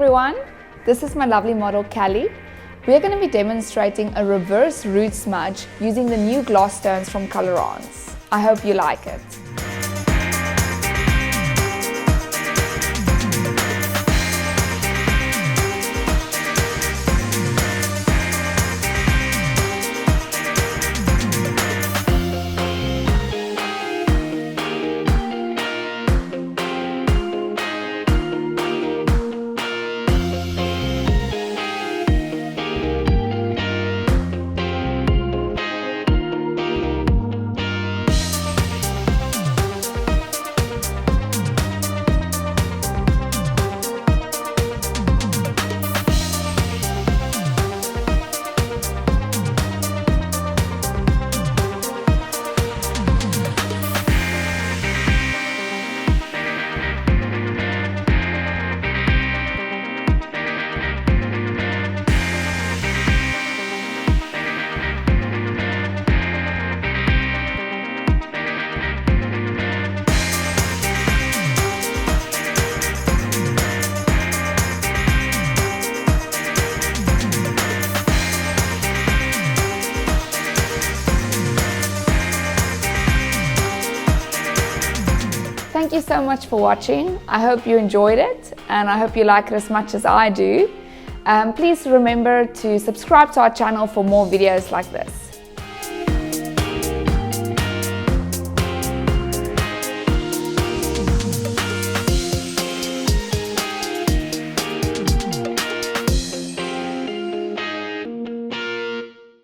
everyone, this is my lovely model Callie. We're going to be demonstrating a reverse root smudge using the new gloss tones from Colorance. I hope you like it. Thank you so much for watching. I hope you enjoyed it and I hope you like it as much as I do. Please remember to subscribe to our channel for more videos like this.